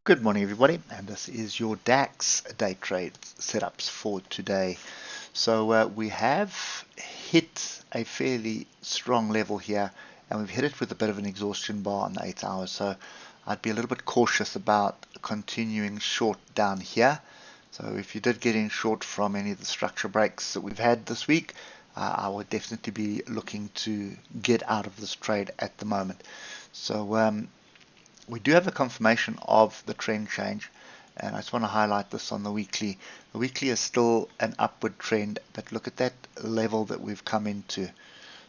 Good morning, everybody, and this is your DAX day trade setups for today. So we have hit a fairly strong level here, and we've hit it with a bit of an exhaustion bar on the 8 hours. So I'd be a little bit cautious about continuing short down here. So if you did get in short from any of the structure breaks that we've had this week, I would definitely be looking to get out of this trade at the moment. So we do have a confirmation of the trend change, and I just want to highlight this on the weekly. The weekly is still an upward trend, but look at that level that we've come into.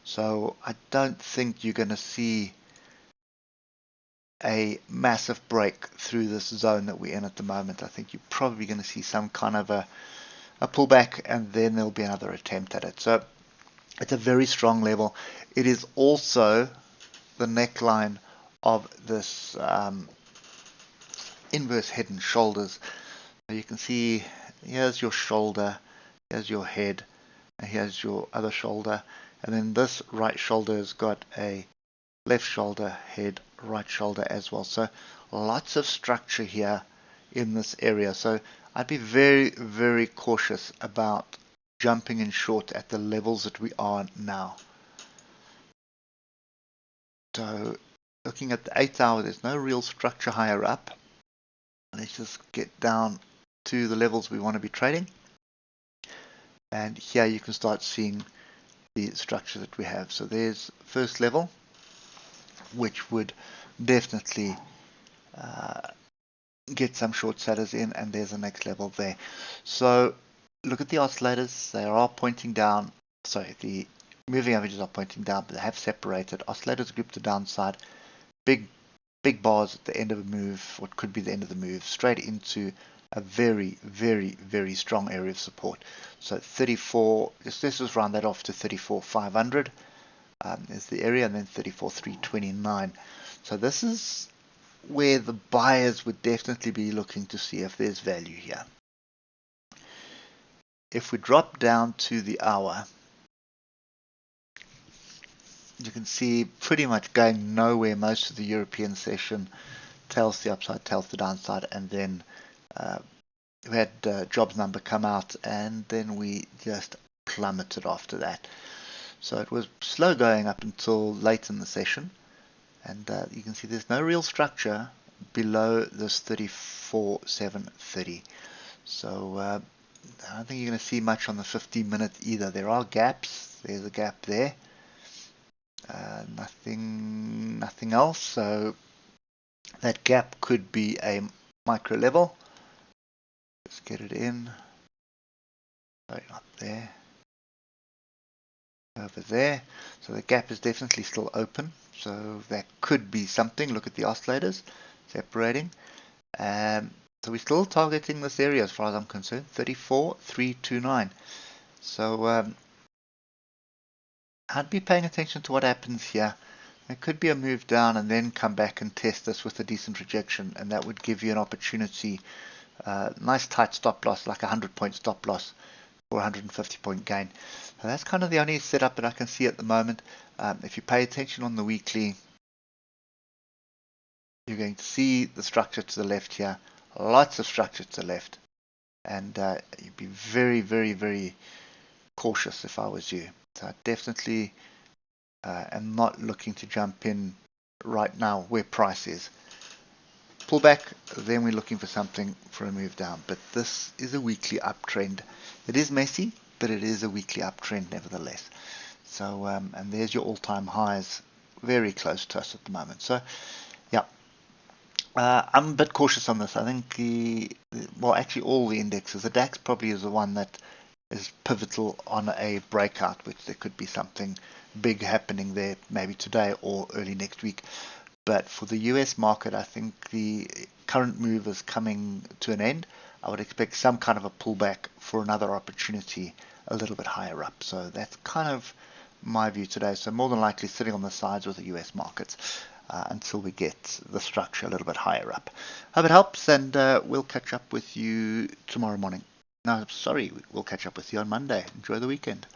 So I don't think you're going to see a massive break through this zone that we're in at the moment. I think you're probably going to see some kind of a pullback, and then there'll be another attempt at it. So it's a very strong level. It is also the neckline of this inverse head and shoulders. So you can see here's your shoulder, here's your head, and here's your other shoulder, and then this right shoulder has got a left shoulder, head, right shoulder as well. So lots of structure here in this area. So I'd be very, very cautious about jumping in short at the levels that we are now. So looking at the 8 hour, there's no real structure higher up. Let's just get down to the levels we want to be trading. And here you can start seeing the structure that we have. So there's first level, which would definitely get some short sellers in, and there's the next level there. So look at the oscillators. They are pointing down. Sorry, the moving averages are pointing down, but they have separated. Oscillators group to downside. Big bars at the end of a move, what could be the end of the move, straight into a very, very, very strong area of support. So 34, let's just round that off to 34,500 is the area, and then 34,329. So this is where the buyers would definitely be looking to see if there's value here. If we drop down to the hour, you can see pretty much going nowhere most of the European session. Tails the upside, tails the downside, and then we had jobs number come out, and then we just plummeted after that. So it was slow going up until late in the session, and you can see there's no real structure below this 34,730. So I don't think you're going to see much on the 15-minute either. There are gaps. There's a gap there. Nothing else. So that gap could be a micro level. Let's get it in. Right up there. Over there. So the gap is definitely still open. So that could be something. Look at the oscillators separating. So we're still targeting this area as far as I'm concerned. 34,329. So I'd be paying attention to what happens here. There could be a move down and then come back and test this with a decent rejection, and that would give you an opportunity. Nice tight stop loss, like a 100-point stop loss for a 150-point gain. So that's kind of the only setup that I can see at the moment. If you pay attention on the weekly, you're going to see the structure to the left here. Lots of structure to the left. And you'd be very, very, very cautious if I was you. So I definitely am not looking to jump in right now where price is. Pull back, then we're looking for something for a move down. But this is a weekly uptrend. It is messy, but it is a weekly uptrend nevertheless. So, and there's your all-time highs, very close to us at the moment. So, yeah, I'm a bit cautious on this. I think well, actually all the indexes, the DAX probably is the one that is pivotal on a breakout, which there could be something big happening there maybe today or early next week. But for the US market, I think the current move is coming to an end. I would expect some kind of a pullback for another opportunity a little bit higher up. So that's kind of my view today. So more than likely sitting on the sides with the US markets until we get the structure a little bit higher up. Hope it helps, and we'll catch up with you tomorrow morning. No, sorry, we'll catch up with you on Monday. Enjoy the weekend.